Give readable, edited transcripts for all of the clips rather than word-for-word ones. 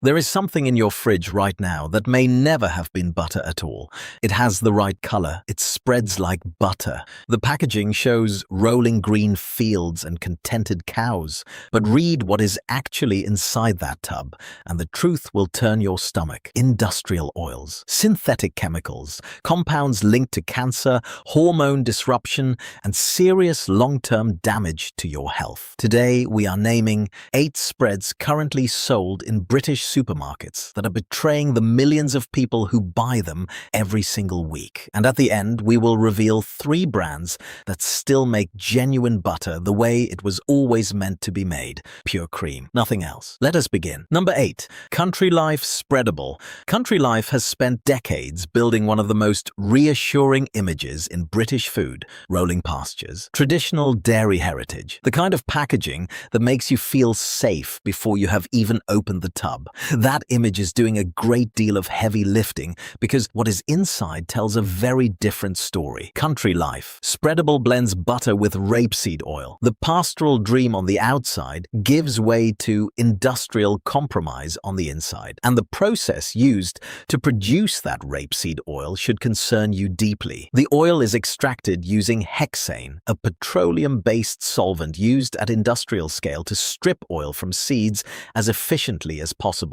There is something in your fridge right now that may never have been butter at all. It has the right color. It spreads like butter. The packaging shows rolling green fields and contented cows. But read what is actually inside that tub, and the truth will turn your stomach. Industrial oils, synthetic chemicals, compounds linked to cancer, hormone disruption, and serious long-term damage to your health. Today, we are naming 8 spreads currently sold in British supermarkets that are betraying the millions of people who buy them every single week. And at the end, we will reveal 3 brands that still make genuine butter the way it was always meant to be made. Pure cream, nothing else. Let us begin. Number 8. Country Life Spreadable. Country Life has spent decades building one of the most reassuring images in British food: rolling pastures, traditional dairy heritage, the kind of packaging that makes you feel safe before you have even opened the tub. That image is doing a great deal of heavy lifting because what is inside tells a very different story. Country Life Spreadable blends butter with rapeseed oil. The pastoral dream on the outside gives way to industrial compromise on the inside, and the process used to produce that rapeseed oil should concern you deeply. The oil is extracted using hexane, a petroleum-based solvent used at industrial scale to strip oil from seeds as efficiently as possible.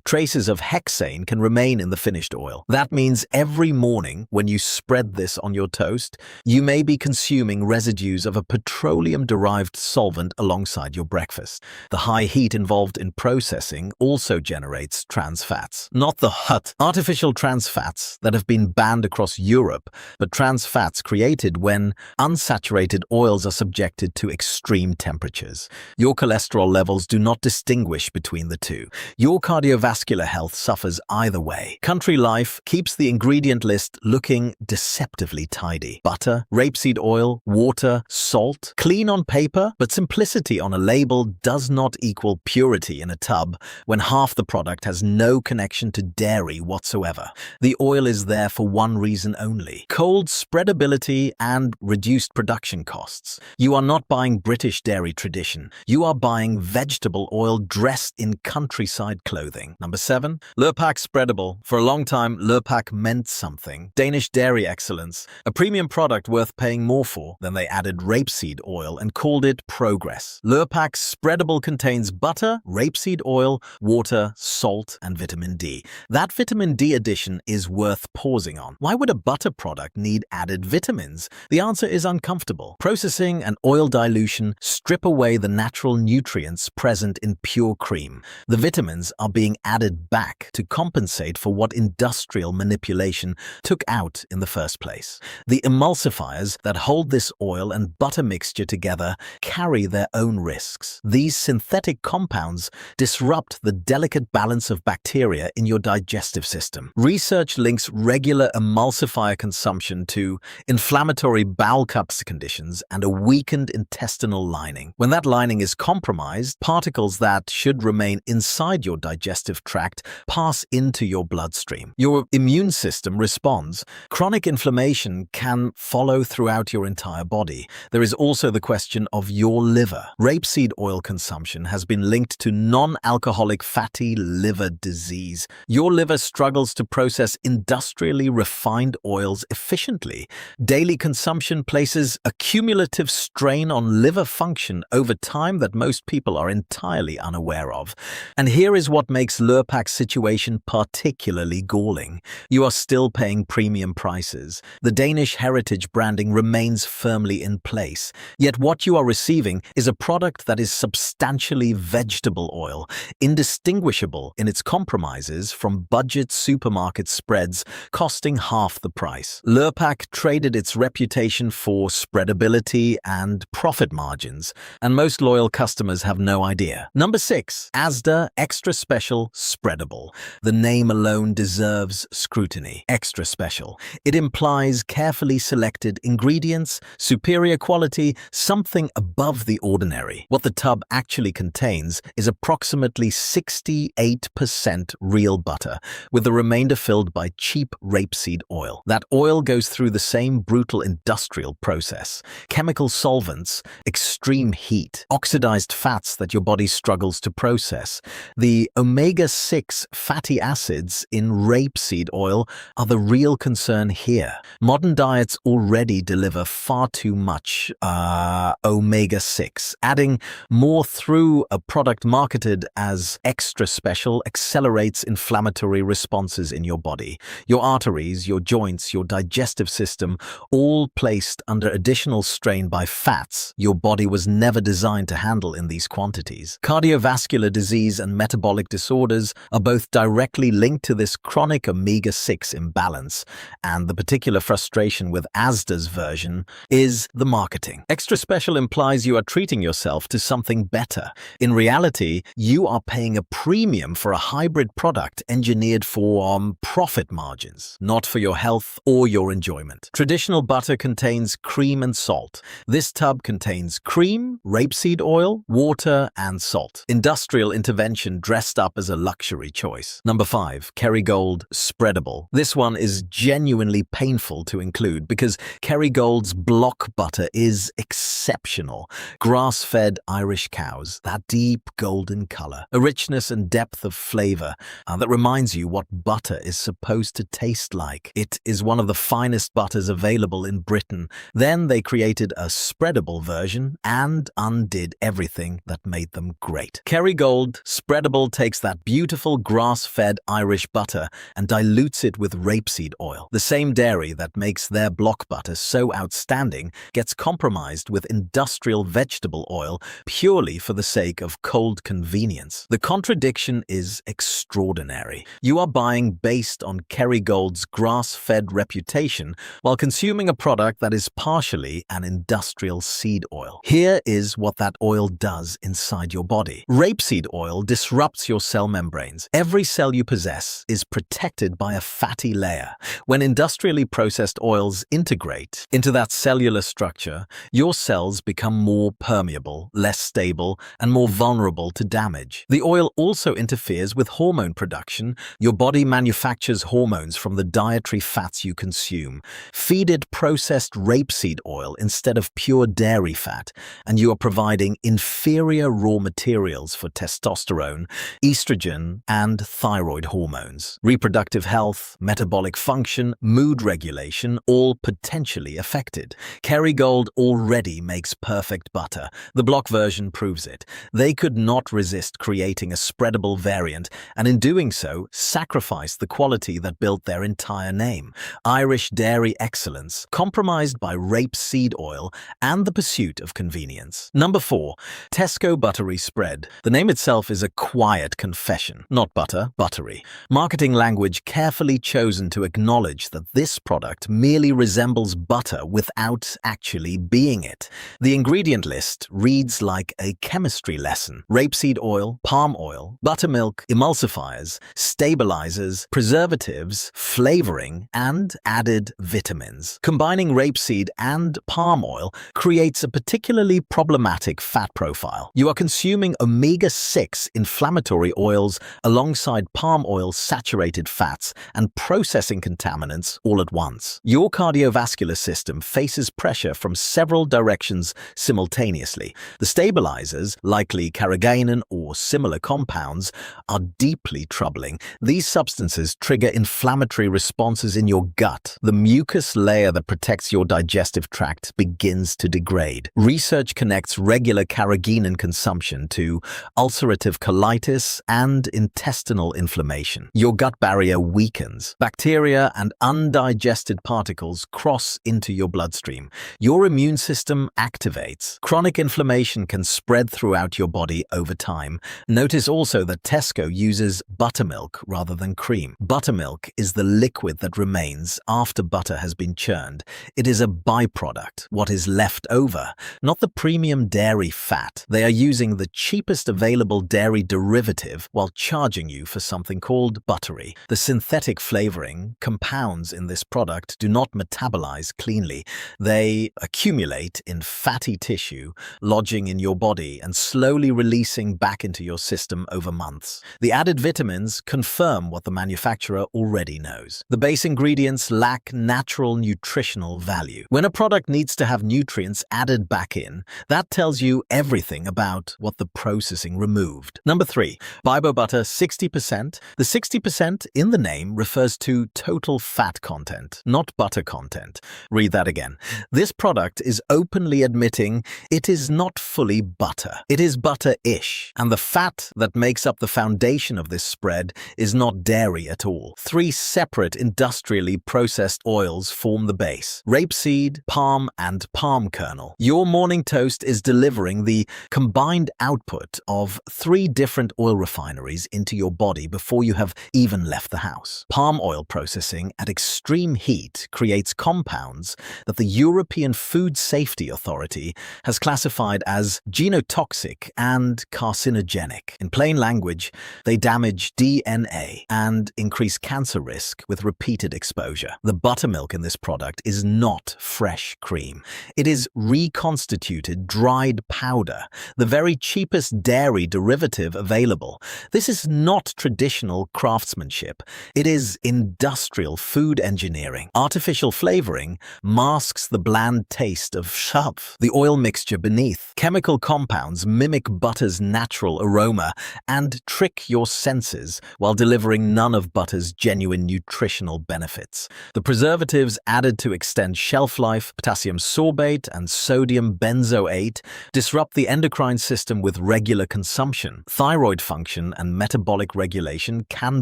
Traces of hexane can remain in the finished oil. That means every morning when you spread this on your toast, you may be consuming residues of a petroleum-derived solvent alongside your breakfast. The high heat involved in processing also generates trans fats. Not the artificial trans fats that have been banned across Europe, but trans fats created when unsaturated oils are subjected to extreme temperatures. Your cholesterol levels do not distinguish between the two. Your cardiovascular health suffers either way. Country Life keeps the ingredient list looking deceptively tidy. Butter, rapeseed oil, water, salt. Clean on paper, but simplicity on a label does not equal purity in a tub when half the product has no connection to dairy whatsoever. The oil is there for one reason only: cold spreadability and reduced production costs. You are not buying British dairy tradition. You are buying vegetable oil dressed in countryside clothing. Number 7. Lurpak Spreadable. For a long time, Lurpak meant something. Danish dairy excellence. A premium product worth paying more for. Then they added rapeseed oil and called it progress. Lurpak Spreadable contains butter, rapeseed oil, water, salt, and vitamin D. That vitamin D addition is worth pausing on. Why would a butter product need added vitamins? The answer is uncomfortable. Processing and oil dilution strip away the natural nutrients present in pure cream. The vitamins are being added back to compensate for what industrial manipulation took out in the first place. The emulsifiers that hold this oil and butter mixture together carry their own risks. These synthetic compounds disrupt the delicate balance of bacteria in your digestive system. Research links regular emulsifier consumption to inflammatory bowel cups conditions and a weakened intestinal lining. When that lining is compromised, particles that should remain inside your digestive tract pass into your bloodstream. Your immune system responds. Chronic inflammation can follow throughout your entire body. There is also the question of your liver. Rapeseed oil consumption has been linked to non-alcoholic fatty liver disease. Your liver struggles to process industrially refined oils efficiently. Daily consumption places a cumulative strain on liver function over time that most people are entirely unaware of. And here is what makes Lurpak's situation particularly galling. You are still paying premium prices. The Danish heritage branding remains firmly in place. Yet what you are receiving is a product that is substantially vegetable oil, indistinguishable in its compromises from budget supermarket spreads costing half the price. Lurpak traded its reputation for spreadability and profit margins, and most loyal customers have no idea. Number 6. Asda Extra Special Spreadable. The name alone deserves scrutiny. Extra special. It implies carefully selected ingredients, superior quality, something above the ordinary. What the tub actually contains is approximately 68% real butter, with the remainder filled by cheap rapeseed oil. That oil goes through the same brutal industrial process. Chemical solvents, extreme heat, oxidized fats that your body struggles to process. The omega-6 fatty acids in rapeseed oil are the real concern here. Modern diets already deliver far too much omega-6. Adding more through a product marketed as extra special accelerates inflammatory responses in your body. Your arteries, your joints, your digestive system, all placed under additional strain by fats your body was never designed to handle in these quantities. Cardiovascular disease and metabolic disorders are both directly linked to this chronic omega-6 imbalance, and the particular frustration with Asda's version is the marketing. Extra special implies you are treating yourself to something better. In reality, you are paying a premium for a hybrid product engineered for profit margins, not for your health or your enjoyment. Traditional butter contains cream and salt. This tub contains cream, rapeseed oil, water, and salt. Industrial intervention dressed up as a luxury choice. Number 5. Kerrygold Spreadable. This one is genuinely painful to include because Kerrygold's block butter is exceptional. Grass-fed Irish cows, that deep golden color, a richness and depth of flavor that reminds you what butter is supposed to taste like. It is one of the finest butters available in Britain. Then they created a spreadable version and undid everything that made them great. Kerrygold Spreadable takes that beautiful grass-fed Irish butter and dilutes it with rapeseed oil. The same dairy that makes their block butter so outstanding gets compromised with industrial vegetable oil purely for the sake of cold convenience. The contradiction is extraordinary. You are buying based on Kerrygold's grass-fed reputation while consuming a product that is partially an industrial seed oil. Here is what that oil does inside your body. Rapeseed oil disrupts your cell membranes. Every cell you possess is protected by a fatty layer. When industrially processed oils integrate into that cellular structure, your cells become more permeable, less stable, and more vulnerable to damage. The oil also interferes with hormone production. Your body manufactures hormones from the dietary fats you consume. Feed it processed rapeseed oil instead of pure dairy fat, and you are providing inferior raw materials for testosterone, estrogen, and thyroid hormones. Reproductive health, metabolic function, mood regulation, all potentially affected. Kerrygold already makes perfect butter. The block version proves it. They could not resist creating a spreadable variant, and in doing so, sacrificed the quality that built their entire name. Irish dairy excellence, compromised by rapeseed oil and the pursuit of convenience. Number 4. Tesco Buttery Spread. The name itself is a quiet confession. Not butter, buttery. Marketing language carefully chosen to acknowledge that this product merely resembles butter without actually being it. The ingredient list reads like a chemistry lesson. Rapeseed oil, palm oil, buttermilk, emulsifiers, stabilizers, preservatives, flavoring, and added vitamins. Combining rapeseed and palm oil creates a particularly problematic fat profile. You are consuming omega-6 inflammatory oils alongside palm oil saturated fats and processing contaminants all at once. Your cardiovascular system faces pressure from several directions simultaneously. The stabilizers, likely carrageenan or similar compounds, are deeply troubling. These substances trigger inflammatory responses in your gut. The mucus layer that protects your digestive tract begins to degrade. Research connects regular carrageenan consumption to ulcerative colitis and intestinal inflammation. Your gut barrier weakens. Bacteria and undigested particles cross into your bloodstream. Your immune system activates. Chronic inflammation can spread throughout your body over time. Notice also that Tesco uses buttermilk rather than cream. Buttermilk is the liquid that remains after butter has been churned. It is a byproduct, what is left over, not the premium dairy fat. They are using the cheapest available dairy derivative while charging you for something called buttery. The synthetic flavoring compounds in this product do not metabolize cleanly. They accumulate in fatty tissue, lodging in your body and slowly releasing back into your system over months. The added vitamins confirm what the manufacturer already knows. The base ingredients lack natural nutritional value. When a product needs to have nutrients added back in, that tells you everything about what the processing removed. Number 3. Vibo butter 60%. The 60% in the name refers to total fat content, not butter content. Read that again. This product is openly admitting it is not fully butter. It is butter-ish, and the fat that makes up the foundation of this spread is not dairy at all. 3 separate industrially processed oils form the base: rapeseed, palm, and palm kernel. Your morning toast is delivering the combined output of 3 different oil refineries into your body before you have even left the house. Palm oil processing at extreme heat creates compounds that the European Food Safety Authority has classified as genotoxic and carcinogenic. In plain language, they damage DNA and increase cancer risk with repeated exposure. The buttermilk in this product is not fresh cream. It is reconstituted dried powder, the very cheapest dairy derivative available. This is not traditional craftsmanship. It is industrial food engineering. Artificial flavoring masks the bland taste of shove. The oil mixture beneath. Chemical compounds mimic butter's natural aroma and trick your senses while delivering none of butter's genuine nutritional benefits. The preservatives added to extend shelf life, potassium sorbate and sodium benzoate, disrupt the endocrine system with regular consumption. Thyroid function and metabolic regulation can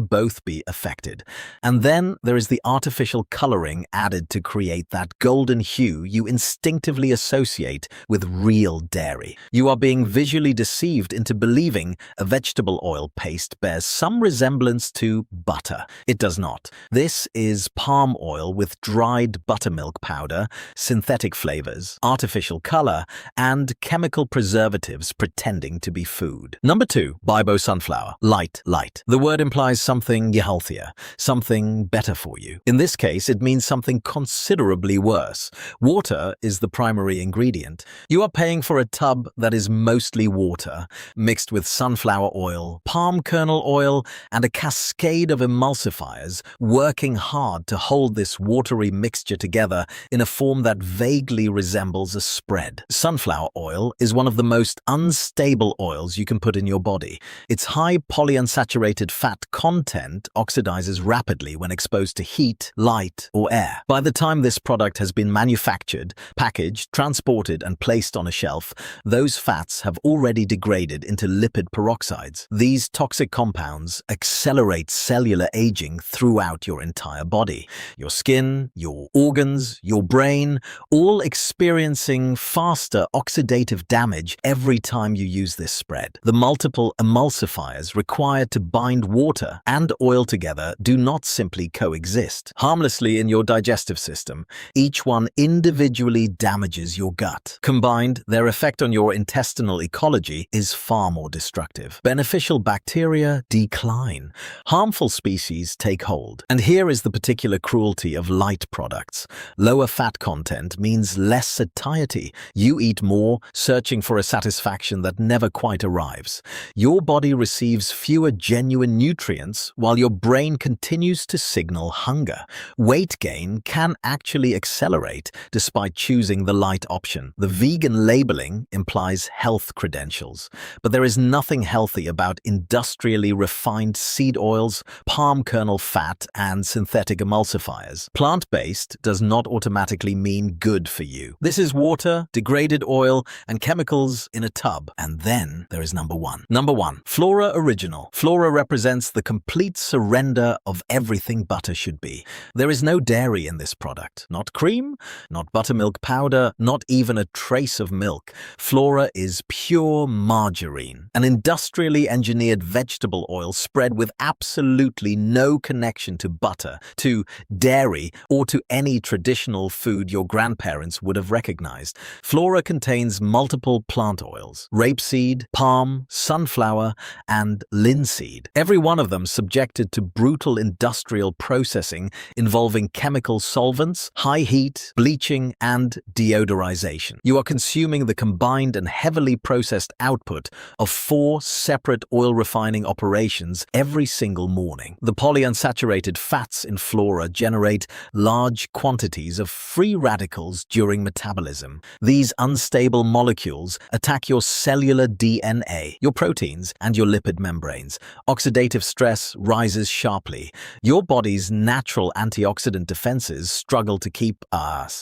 both be affected. And then there is the artificial coloring added to create that golden hue you instinctively associate with real dairy. You are being visually deceived into believing a vegetable oil paste bears some resemblance to butter. It does not. This is palm oil with dried buttermilk powder, synthetic flavors, artificial color, and chemical preservatives pretending to be food. Number 2, Vibo sunflower. Light. The word implies something healthier, something better for you. In this case, it means something considerably worse. Water is the primary ingredient. You are paying for a tub that is mostly water, mixed with sunflower oil, palm kernel oil, and a cascade of emulsifiers working hard to hold this watery mixture together in a form that vaguely resembles a spread. Sunflower oil is one of the most unstable oils you can put in your body. Its high polyunsaturated fat content oxidizes rapidly when exposed to heat, light, or air. By the time this product has been manufactured, packaged, transported, and placed on a shelf, those fats have already degraded into lipid peroxides. These toxic compounds accelerate cellular aging throughout your entire body. Your skin, your organs, your brain, all experiencing faster oxidative damage every time you use this spread. The multiple emulsifiers required to bind water and oil together do not simply coexist harmlessly in your digestive system. Each one individually damages your gut. Combined, their effect on your intestinal ecology is far more destructive. Beneficial bacteria decline. Harmful species take hold. And here is the particular cruelty of light products. Lower fat content means less satiety. You eat more, searching for a satisfaction that never quite arrives. Your body receives fewer genuine nutrients while your brain continues to signal hunger. Weight gain can actually accelerate despite choosing the light option. The vegan labeling implies health credentials, but there is nothing healthy about industrially refined seed oils, palm kernel fat, and synthetic emulsifiers. Plant-based does not automatically mean good for you. This is water, degraded oil, and chemicals in a tub. And then there is number 1. Number 1, Flora Original. Flora represents the complete surrender of everything butter should be. There is no dairy in this product. Not cream, not buttermilk powder, not even a trace of milk. Flora is pure margarine, an industrially engineered vegetable oil spread with absolutely no connection to butter, to dairy, or to any traditional food your grandparents would have recognized. Flora contains multiple plant oils: rapeseed, palm, sunflower, and linseed. Every one of them subjected to brutal industrial processing involving chemical solvents, high heat, bleaching, and deodorization. You are consuming the combined and heavily processed output of 4 separate oil refining operations every single morning. The polyunsaturated fats in Flora generate large quantities of free radicals during metabolism. These unstable molecules attack your cellular DNA, your proteins, and and your lipid membranes. Oxidative stress rises sharply. Your body's natural antioxidant defenses struggle to keep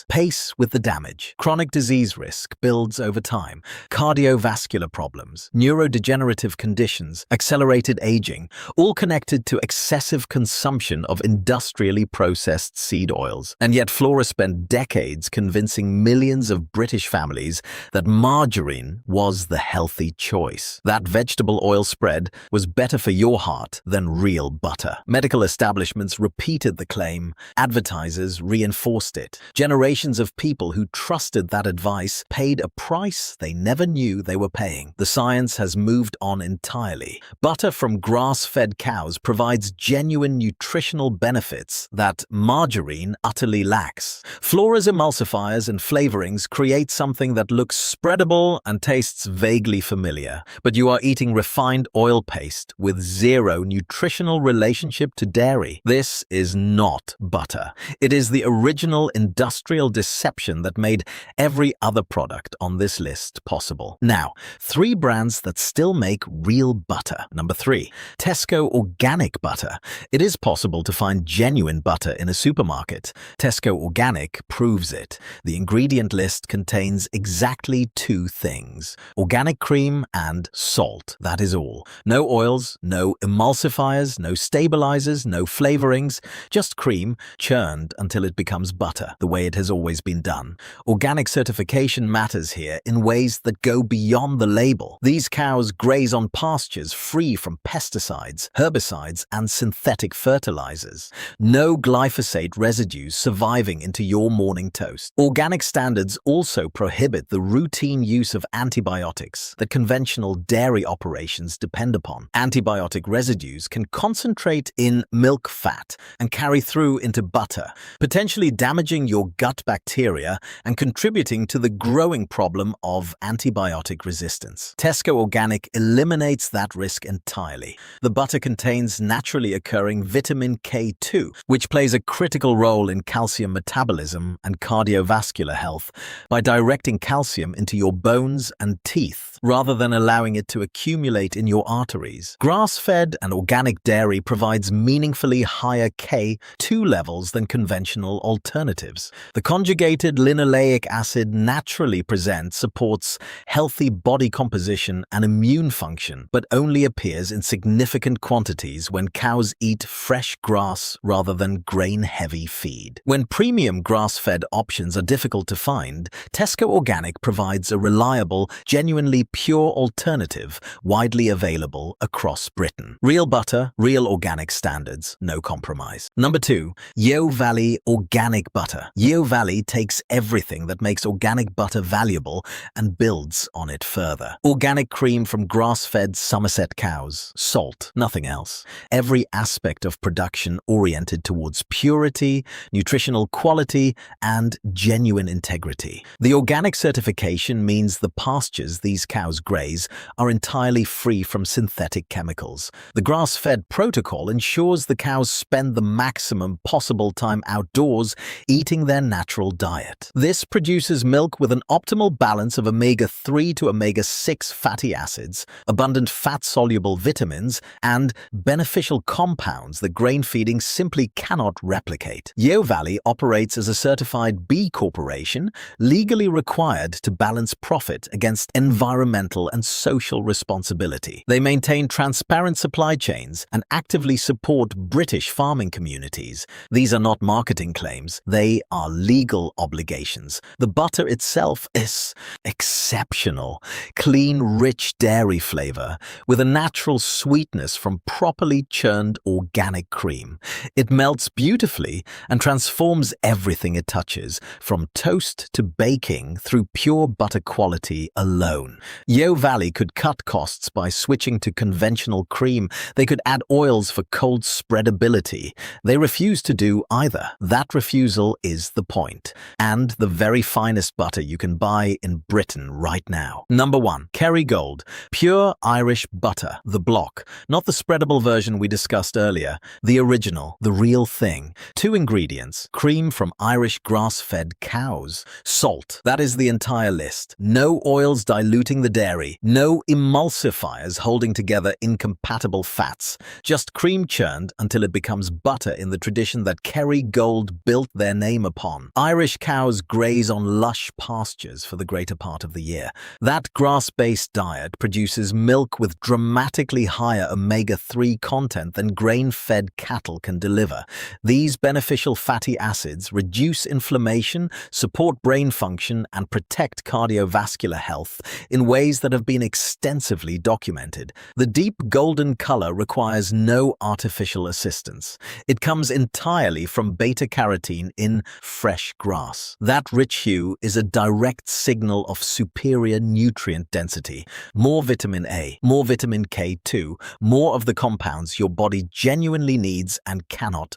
pace with the damage. Chronic disease risk builds over time. Cardiovascular problems, neurodegenerative conditions, accelerated aging, all connected to excessive consumption of industrially processed seed oils. And yet Flora spent decades convincing millions of British families that margarine was the healthy choice. That vegetable oil spread was better for your heart than real butter. Medical establishments repeated the claim. Advertisers reinforced it. Generations of people who trusted that advice paid a price they never knew they were paying. The science has moved on entirely. Butter from grass-fed cows provides genuine nutritional benefits that margarine utterly lacks. Flora's emulsifiers and flavorings create something that looks spreadable and tastes vaguely familiar, but you are eating refined oil paste with zero nutritional relationship to dairy. This is not butter. It is the original industrial deception that made every other product on this list possible. Now, 3 brands that still make real butter. Number 3, Tesco organic butter. It is possible to find genuine butter in a supermarket. Tesco Organic proves it. The ingredient list contains exactly 2 things: organic cream and salt. That is all. No oils, no emulsifiers, no stabilizers, no flavorings, just cream churned until it becomes butter, the way it has always been done. Organic certification matters here in ways that go beyond the label. These cows graze on pastures free from pesticides, herbicides, and synthetic fertilizers. No glyphosate residues surviving into your morning toast. Organic standards also prohibit the routine use of antibiotics that conventional dairy operations depend upon. Antibiotic residues can concentrate in milk fat and carry through into butter, potentially damaging your gut bacteria and contributing to the growing problem of antibiotic resistance. Tesco Organic eliminates that risk entirely. The butter contains naturally occurring vitamin K2, which plays a critical role in calcium metabolism and cardiovascular health by directing calcium into your bones and teeth rather than allowing it to accumulate in your arteries. Grass-fed and organic dairy provides meaningfully higher K2 levels than conventional alternatives. The conjugated linoleic acid naturally supports healthy body composition and immune function, but only appears in significant quantities when cows eat fresh grass rather than grain-heavy feed. When premium grass-fed options are difficult to find, Tesco Organic provides a reliable, genuinely pure alternative widely available across Britain. Real butter, real organic standards, no compromise. Number 2, Yeo Valley Organic Butter. Yeo Valley takes everything that makes organic butter valuable and builds on it further. Organic cream from grass-fed Somerset cows. Salt, nothing else. Every aspect of production oriented towards purity, nutritional quality, and genuine integrity. The organic certification means the pastures these cows graze are entirely free from synthetic chemicals. The grass-fed protocol ensures the cows spend the maximum possible time outdoors eating their natural diet. This produces milk with an optimal balance of omega-3 to omega-6 fatty acids, abundant fat-soluble vitamins, and beneficial compounds that grain feeding simply cannot replicate. Yeo Valley operates as a certified B Corporation, legally required to balance profit against environmental and social responsibility. They maintain transparent supply chains and actively support British farming communities. These are not marketing claims, they are legal obligations. The butter itself is exceptional. Clean, rich dairy flavor with a natural sweetness from properly churned organic cream. It melts beautifully and transforms everything it touches, from toast to baking, through pure butter quality alone. Yeo Valley could cut costs by switching to conventional cream. They could add oils for cold spreadability. They refuse to do either. That refusal is the point, and the very finest butter you can buy in Britain right now. Number 1, Kerry Gold, pure Irish butter, the block, not the spreadable version we discussed earlier, the original, the real thing. 2 ingredients: cream from Irish grass-fed cows, salt. That is the entire list. No oils diluting the dairy, no emulsifiers, emulsifiers holding together incompatible fats, just cream churned until it becomes butter in the tradition that Kerry Gold built their name upon. Irish cows graze on lush pastures for the greater part of the year. That grass-based diet produces milk with dramatically higher omega-3 content than grain-fed cattle can deliver. These beneficial fatty acids reduce inflammation, support brain function, and protect cardiovascular health in ways that have been extensively documented. The deep golden color requires no artificial assistance. It comes entirely from beta-carotene in fresh grass. That rich hue is a direct signal of superior nutrient density. More vitamin A, more vitamin K2, more of the compounds your body genuinely needs and cannot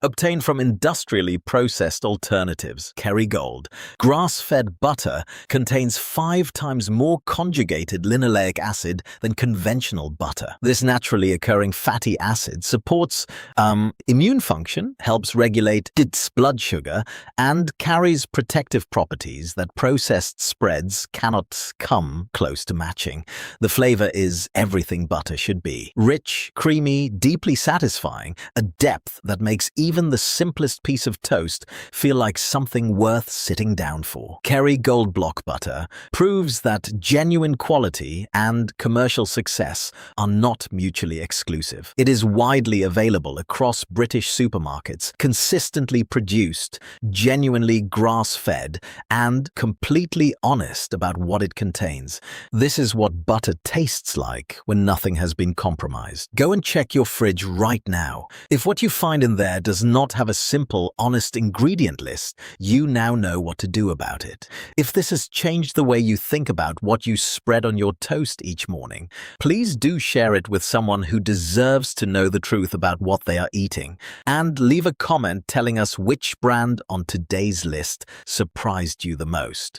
obtain from industrially processed alternatives. Kerry Gold. Grass-fed butter contains 5 times more conjugated linoleic acid than conventional butter. This naturally occurring fatty acid supports immune function, helps regulate blood sugar, and carries protective properties that processed spreads cannot come close to matching. The flavor is everything butter should be. Rich, creamy, deeply satisfying, a depth that makes even the simplest piece of toast feel like something worth sitting down for. Kerry Gold Block Butter proves that genuine quality and commercial success are not mutually exclusive. It is widely available across British supermarkets, consistently produced, genuinely grass-fed, and completely honest about what it contains. This is what butter tastes like when nothing has been compromised. Go and check your fridge right now. If what you find in there does not have a simple, honest ingredient list, you now know what to do about it. If this has changed the way you think about what you spread on your toast each morning, please do share it with someone who deserves to know the truth about what they are eating. And leave a comment telling us which brand on today's list surprised you the most.